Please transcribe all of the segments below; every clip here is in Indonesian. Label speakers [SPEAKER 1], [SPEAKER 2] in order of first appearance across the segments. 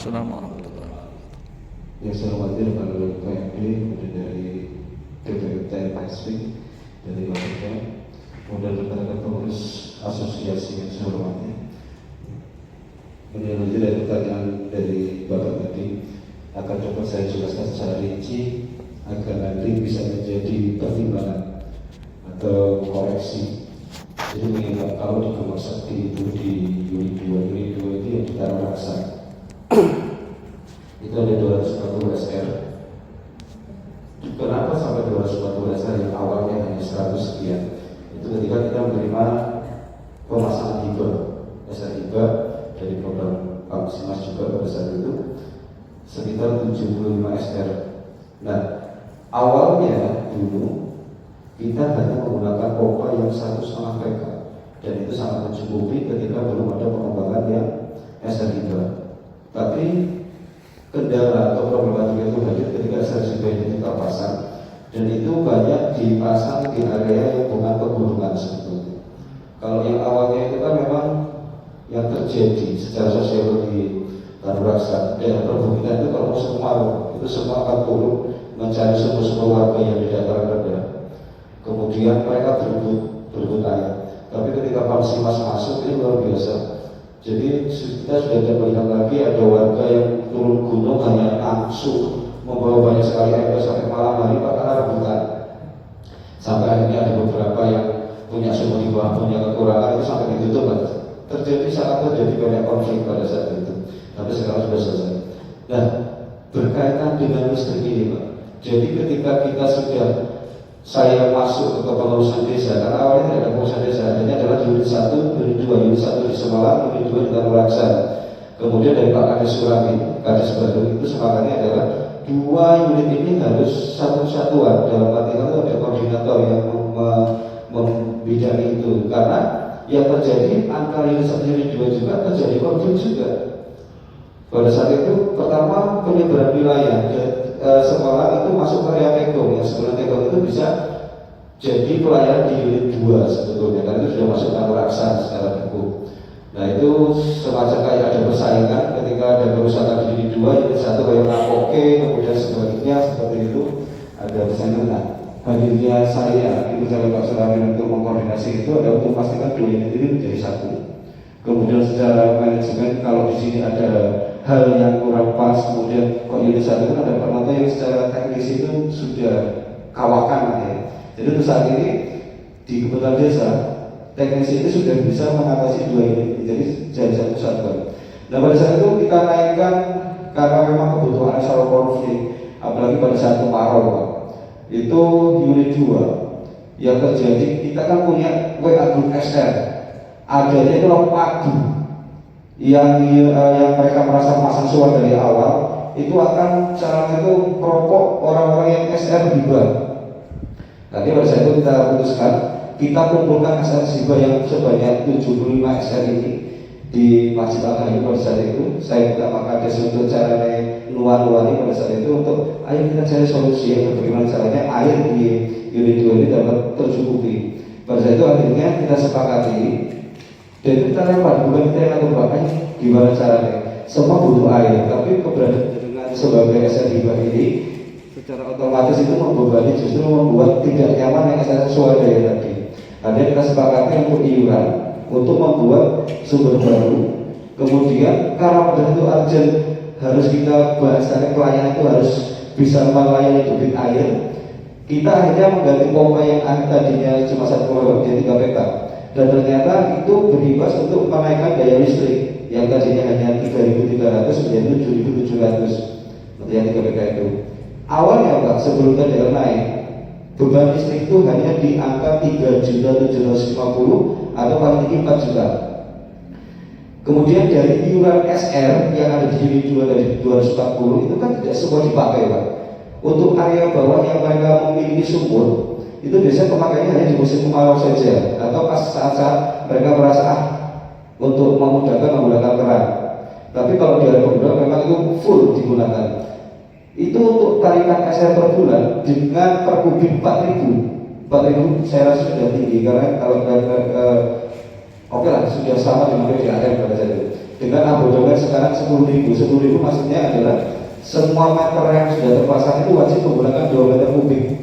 [SPEAKER 1] Assalamualaikum warahmatullahi wabarakatuh.
[SPEAKER 2] Yang saya hormati rekan-rekan KMD, kemudian dari BPUTN Pasifik, dari KPK, kemudian rekan-rekan pengurus asosiasi yang saya hormati. Kemudian lanjut dari pertanyaan dari Bapak tadi, akan coba saya jelaskan secara rinci agar nanti bisa menjadi pertimbangan atau koreksi. Jadi mengingat kalau di Kamar Sakti itu di Unit 2 itu yang kita rasa itu ada 240 SR. Kenapa sampai 240 SR yang awalnya hanya 100 sekian? Itu ketika kita menerima pemasangan hibah, SR hibah dari program Pak Simas juga pada saat itu sekitar 75 SR. Nah, awalnya dulu kita hanya menggunakan pompa yang 1,5 PK dan itu sangat mencukupi ketika belum ada pengembangan yang SR hibah. Tapi kendala atau problematika itu hadir ketika SR ini kita pasang, dan itu banyak dipasang di area yang bukan pegunungan sebetulnya. Kalau yang awalnya itu kan memang yang terjadi secara sosiologi Tanuraksa daerah perbukitan itu kalau musim kemarau itu semua akan turun mencari sumber-sumber warga yang di dataran rendah. Kemudian mereka berebut air. Tapi ketika Pak Simas masuk ini luar biasa. Jadi kita sudah tidak melihat lagi ada warga yang turun gunung hanya langsung membawa banyak sekali air sampai malam hari karena rebutan. Sampai akhirnya ada beberapa yang punya sumber di bawah, punya kekurangan itu sampai ditutup. Sangat terjadi banyak konflik pada saat itu. Tapi sekarang sudah selesai. Nah, berkaitan dengan listrik ini, Pak. Jadi ketika kita sudah saya masuk ke kepengurusan desa, karena awalnya tidak ada pengurusan desa, adanya adalah unit 1, unit 2, unit 1 di Semarang, unit 2 di Tanuraksa. Kemudian dari Pak Kades Surami, Kades baru itu semangatnya adalah 2 unit ini harus satu satuan, dalam arti itu ada koordinator yang membidangi itu, karena yang terjadi antara unit 1 dan unit 2 juga terjadi konflik juga. Pada saat itu pertama penyebaran wilayah Semarang itu masuk ke area Tekong, yang sebelum Tekong itu bisa jadi pelayanan di unit 2 sebetulnya, karena itu sudah masuk Tanuraksa secara hukum. Nah itu semacam kayak ada persaingan ketika ada kerusakan di unit 2, unit 1 kayak oke, kemudian sebaliknya seperti itu ada persaingan. Nah, hadirnya saya itu saya Pak Surami untuk mengkoordinasi itu adalah untuk memastikan 2 unit ini menjadi satu. Kemudian secara manajemen kalau di sini ada hal yang kurang pas, kemudian kok unit 1 kan ada penonton yang secara teknis itu sudah kawakan ya. Jadi untuk saat ini di Kementerian Desa teknisi ini sudah bisa mengatasi 2 unit, jadi jadi satu satuan. Nah pada saat itu kita naikkan karena memang kebutuhan selalu konflik, apalagi pada saat kemarau Pak. Itu unit 2 yang terjadi, kita kan punya WA group SR, adanya itu padu yang mereka merasa pasang suara dari awal itu akan caranya itu merokok orang-orang yang SR hibah. Nanti pada saat itu kita putuskan kita kumpulkan SR hibah yang sebanyak 75 SR ini di Masjid Al-Harim pada saat itu. Saya minta Pak Kades untuk caranya luar-luari pada saat itu untuk ayo kita cari solusi yang bagaimana caranya air di unit 2 ini dapat tercukupi. Pada saat itu akhirnya kita sepakati dan kita lempar, bukan kita yang atur Bapak, gimana caranya? Semua butuh air, tapi keberadaan dengan sebagai SR hibah ini secara otomatis itu membebani, justru membuat tidak nyaman yang SR swadaya tadi. Ada kita sepakati untuk iuran, untuk membuat sumber baru. Kemudian karena pada itu urgent harus kita bahas karena pelayanan itu harus bisa melayani debit air. Kita akhirnya mengganti pompa yang tadinya cuma 1,2 jadi 3 PK. Dan ternyata itu berimbas untuk menaikkan daya listrik yang tadinya hanya 3.300 menjadi 7.700 untuk yang 3 PK itu. Awalnya Pak, sebelum TDL naik, beban listrik itu hanya di angka 3.750 atau paling tinggi 4 juta. Kemudian dari iuran SR yang ada di unit 2 dari 240 itu kan tidak semua dipakai Pak. Untuk area bawah yang mereka memiliki sumur itu biasanya pemakaiannya hanya di musim kemarau saja atau pas saat-saat mereka merasa untuk memudahkan menggunakan keran. Tapi kalau di area pegunungan memang itu full digunakan. Itu untuk tarikan SR per bulan dengan per kubik 4.000 saya rasa sudah tinggi karena kalau oke lah sudah sama dengan PDAM pada saat itu. dengan abonemen sekarang 10.000. 10.000 maksudnya adalah semua meter yang sudah terpasang itu wajib menggunakan 2 meter kubik.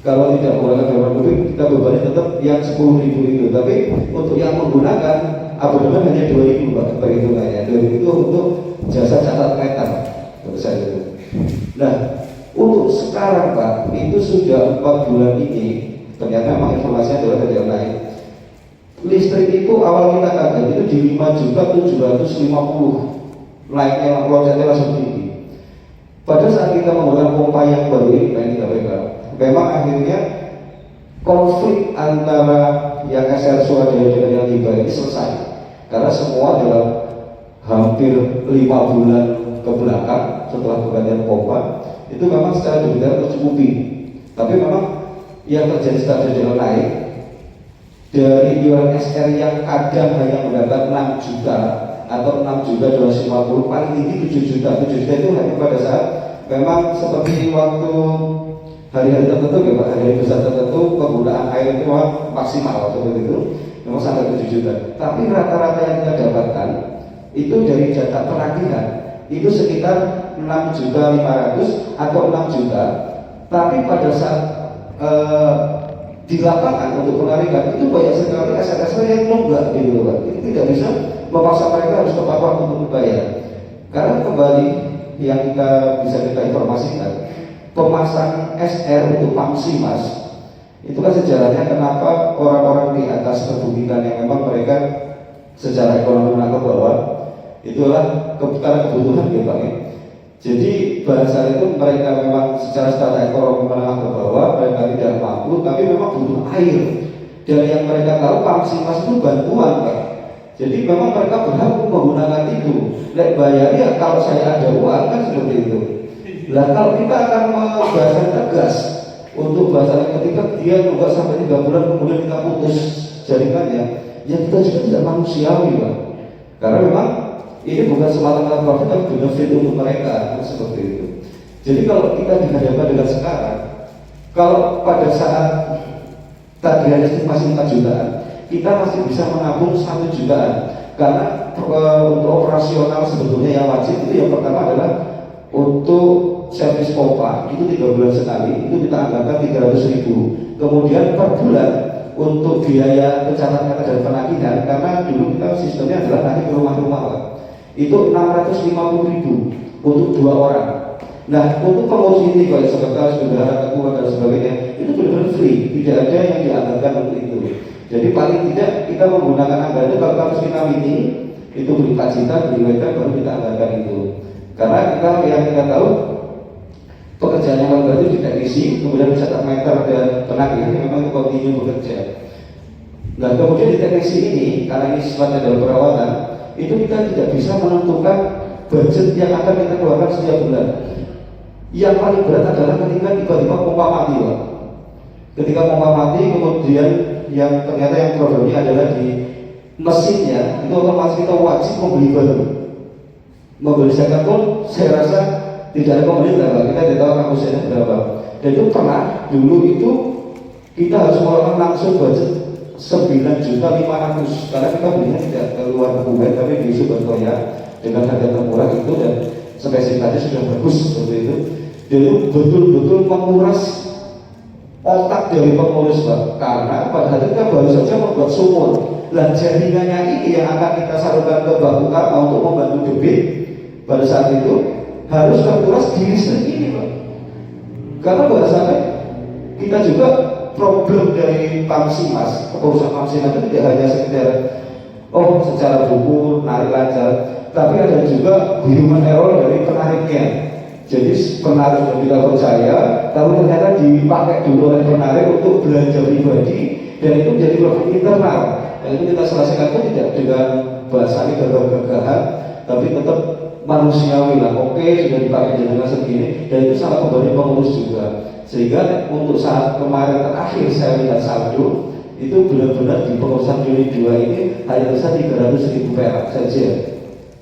[SPEAKER 2] Kalau tidak menggunakan 2 meter kubik, kita bebannya tetap yang 10.000 itu. Tapi untuk yang menggunakan abonemen hanya 2.000 Pak, perhitungannya 2.000 itu untuk jasa catat meter besar itu. Nah, untuk sekarang Pak, itu sudah 4 bulan ini ternyata memang informasinya adalah tidak naik. Listrik itu awal kita kaget itu di 5.750.000, naiknya loncatnya langsung tinggi. Pada saat kita menggunakan pompa yang baru ini, kita pegang, memang akhirnya konflik antara yang SR Swadaya dengan yang Liba ini selesai, karena semua dalam hampir 5 bulan ke belakang setelah pergantian pompa itu memang secara detail tercukupi. Tapi memang yang terjadi setelah jalan naik dari iuran SR yang kadang hanya mendapat 6 juta atau 6.250.000, paling tinggi 7 juta. 7 juta itu hanya pada saat memang seperti waktu hari-hari tertentu ya Pak, hari besar tertentu penggunaan air itu memang maksimal waktu itu memang sampai 7 juta. Tapi rata-rata yang kita dapatkan itu dari data penagihan itu sekitar 6.500.000 atau 6 juta. Tapi pada saat di lapangan untuk penarikan itu banyak sekali SR yang nunggak gitu Pak. Itu tidak bisa memaksa mereka harus tepat waktu untuk membayar. Karena kembali yang bisa kita informasikan, pemasang SR untuk Pamsimas itu kan sejarahnya kenapa orang-orang di atas perbukitan yang memang mereka secara ekonomi menengah ke bawah itulah karena kebutuhan ya Pak ya. Jadi bahasa itu mereka memang secara ekonomi menengah ke bawah, mereka tidak mampu, tapi memang butuh air. Dan yang mereka tahu Pamsimas itu bantuan Pak. Jadi memang mereka berhak menggunakan itu. Lek bayar ya kalau saya ada uang kan seperti itu. Nah kalau kita akan membahasnya tegas untuk bahasanya ketika dia juga sampai 3 bulan kemudian kita putus jaringannya, ya kita juga tidak manusiawi Pak. Karena memang ini bukan semata-mata profit tapi benefit untuk mereka seperti itu. Jadi kalau kita dihadapkan dengan sekarang, kalau pada saat tagihan listrik masih 4 jutaan, kita masih bisa menabung 1 jutaan. Karena untuk operasional sebetulnya yang wajib itu yang pertama adalah untuk servis pompa itu 3 bulan sekali, itu kita anggarkan 300.000. Kemudian per bulan untuk biaya pencatatan meter dan penagihan, karena dulu kita sistemnya adalah nanti ke rumah-rumah itu 650.000 untuk 2 orang. Nah untuk pengurus ini kalau sekretaris, bendahara, ketua dan sebagainya itu benar-benar free, tidak ada yang dianggarkan untuk itu. Jadi paling tidak kita menggunakan anggaran itu kalau kampus kita meeting itu beli 4 juta, beli meter baru kita anggarkan itu. Karena kita yang kita tahu pekerjaan yang baru itu tidak isi, kemudian mencatat meter dan penagihan memang itu kontinu bekerja. Nah kemudian di teknisi ini karena ini sifatnya dalam perawatan itu kita tidak bisa menentukan budget yang akan kita keluarkan setiap bulan. Yang paling berat adalah ketika tiba-tiba pompa mati Pak. Ketika pompa mati kemudian yang ternyata yang problemnya adalah di mesinnya itu otomatis kita wajib membeli baru. Membeli second pun saya rasa tidak ada pemerintah Pak, kita tidak tahu kampusnya berapa. Dan itu pernah dulu itu kita harus mengeluarkan langsung budget 9.500.000 karena kita belinya tidak keluar dokumen tapi di Surabaya dengan harga termurah itu dan spesifikasinya sudah bagus seperti itu. Dan itu betul-betul menguras otak dari pengurus Pak, karena pada hari kita baru saja membuat sumur. Lah jaringannya ini yang akan kita salurkan ke Bank Utama untuk membantu debit pada saat itu harus terkuras di listrik ini Pak. Karena pada saat kita juga problem dari Pamsimas, keputusan Pamsimas itu tidak hanya sekedar secara buku narik lancar, tapi ada juga human error dari penariknya. Jadi penarik yang kita percaya, tapi ternyata dipakai dulu oleh penarik untuk belanja pribadi dan itu menjadi profit internal. Dan itu kita selesaikan pun tidak dengan bahasa ini gagah-gagahan, tapi tetap manusiawi lah. Oke, sudah dipakai dengan segini dan itu sangat kembali pengurus juga. Sehingga untuk saat kemarin terakhir saya lihat saldo itu benar-benar di pengurusan Juli 2 ini hanya bisa 300.000 perak saja.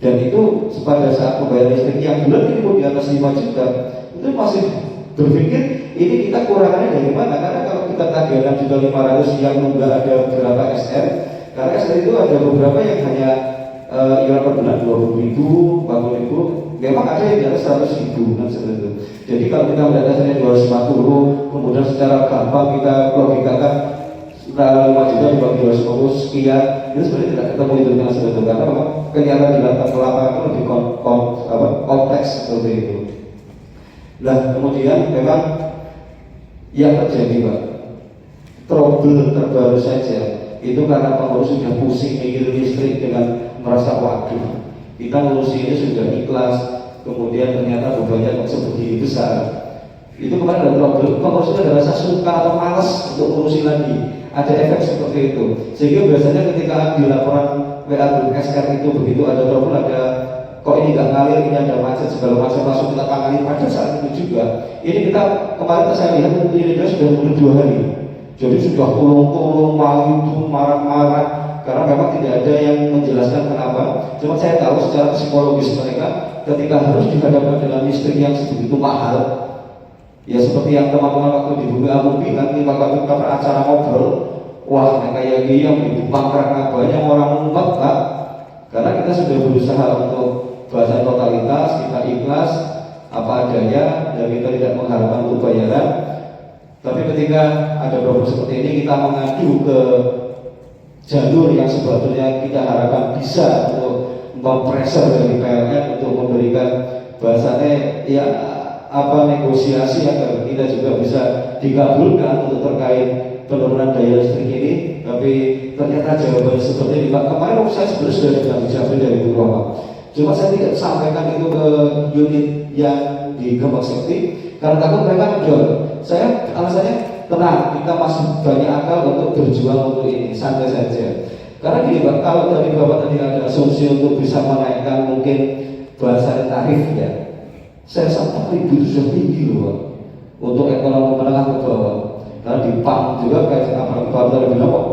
[SPEAKER 2] Dan itu pada saat pembayaran listrik yang bulan ini pun di atas 5 juta itu masih berpikir ini kita kurangannya dari mana? Karena kalau kita tagihan 6.500.000 yang nggak ada beberapa SR, karena SR itu ada beberapa yang hanya iuran per bulan 20.000, 40.000, memang ada yang di atas 100.000 kan seperti itu. Jadi kalau kita melihat dasarnya 250, kemudian secara gampang kita logikakan 5 juta dibagi 250 sekian, itu sebenarnya tidak ketemu itu dengan sebetulnya, karena memang kenyataan di lapangan itu lebih kompleks seperti itu. Nah kemudian memang yang terjadi Pak, trouble terbaru saja itu karena pengurus sudah pusing mikir listrik dengan merasa waduh kita ngurusi ini sudah ikhlas, kemudian ternyata bebannya sebegini besar. Itu kemarin ada trouble, pengurusnya ada rasa suka atau malas untuk ngurusi lagi, ada efek seperti itu. Sehingga biasanya ketika di laporan WA grup SR itu begitu ada trouble, ada kok ini nggak ngalir, ini ada macet segala macam, langsung kita tangani pada saat itu juga. Ini kita kemarin saya lihat ini sudah mulai 2 hari, jadi sudah tolong itu marah-marah karena memang tidak ada yang menjelaskan kenapa. Cuma saya tahu secara psikologis mereka ketika harus dihadapkan dengan listrik yang sebegitu mahal, ya seperti yang teman-teman waktu di Bumi Abu bilang, ini waktu kita acara ngobrol, wah kayak gini yang ibu pangkrak banyak orang ngumpet Pak, karena kita sudah berusaha untuk bahasa totalitas, kita ikhlas apa adanya dan kita tidak mengharapkan untuk bayaran. Tapi ketika ada problem seperti ini, kita mengadu ke jalur yang sebetulnya kita harapkan bisa untuk mempressure dari PLN untuk memberikan bahasanya ya negosiasi agar kita juga bisa dikabulkan untuk terkait penurunan daya listrik ini. Tapi ternyata jawabannya seperti ini Pak. Kemarin saya sebenarnya sudah dijawab dari Bu Roma, cuma saya tidak sampaikan itu ke unit yang di Gembok Sekti karena takut mereka ngejol. Saya alasannya tenang, kita masih banyak akal untuk berjuang untuk ini, santai saja. Karena gini Pak, kalau tadi Bapak tadi ada asumsi untuk bisa menaikkan mungkin bahasa tarif ya, saya rasa 4.000 itu sudah tinggi loh Pak, untuk ekonomi menengah ke bawah. Karena di PAM juga kayak apa Bapak tadi bilang kok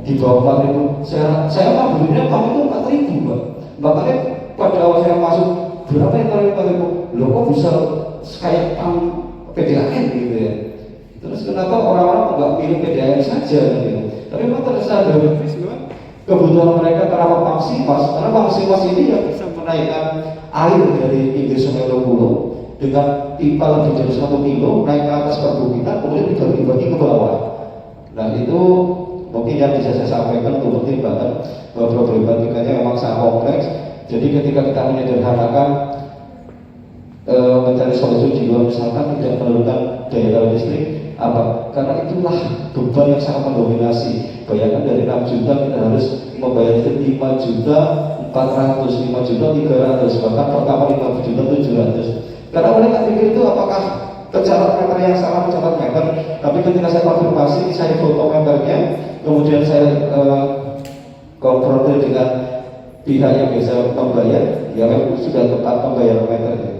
[SPEAKER 2] di bawah 4.000. Saya mah belinya PAM itu 4.000 Pak. Makanya pada awal saya masuk berapa yang tarif 4.000? Loh kok bisa kayak PAM PDAM gitu ya. Terus kenapa orang-orang nggak pilih PDAM saja gitu? Tapi memang terasa ada kebutuhan mereka kenapa Pangsimas? Karena Pangsimas ini yang bisa menaikkan air dari pinggir Sungai Lombulo dengan pipa lebih dari 1 kilo naik ke atas perbukitan, kemudian dibagi-bagi ke bawah. Nah itu mungkin yang bisa saya sampaikan untuk pertimbangan bahwa problematikanya memang sangat kompleks. Jadi ketika kita menyederhanakan mencari solusi di luar misalkan tidak menurunkan daya tarik listrik apa? Karena itulah beban yang sangat mendominasi. Bayangkan dari 6 juta kita harus membayar 5 juta 400, 5 juta 300, bahkan pertama 5 juta 700. Karena mereka pikir itu apakah pencatat meter yang sama pencatat meter. Tapi ketika saya konfirmasi, saya foto meternya, kemudian saya konfrontir dengan pihak yang bisa membayar, ya memang sudah tepat membayar meternya.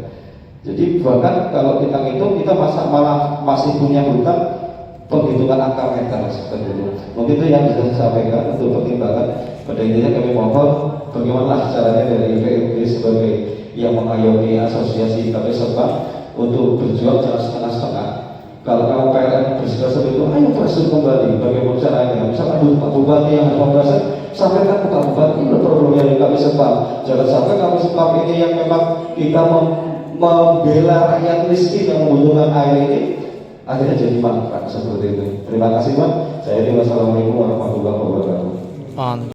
[SPEAKER 2] Jadi bahkan kalau kita ngitung, kita malah masih punya hutang penghitungan angka meter seperti itu. Mungkin itu yang bisa saya sampaikan untuk pertimbangan. Pada intinya kami mohon bagaimana caranya dari IPMB sebagai yang mengayomi asosiasi kami serta untuk berjuang jangan setengah-setengah. Kalau kamu PLN bersikap seperti itu, ayo pressure kembali. Bagaimana caranya? Misalkan Pak Bupati yang harus mempressure, sampaikan ke Pak Bupati ini problemnya di kami sepam. Jangan sampai kami sepam ini yang memang kita membela rakyat miskin yang membutuhkan air ini akhirnya jadi manfaat seperti itu. Terima kasih Pak. Saya Wassalamualaikum warahmatullahi wabarakatuh.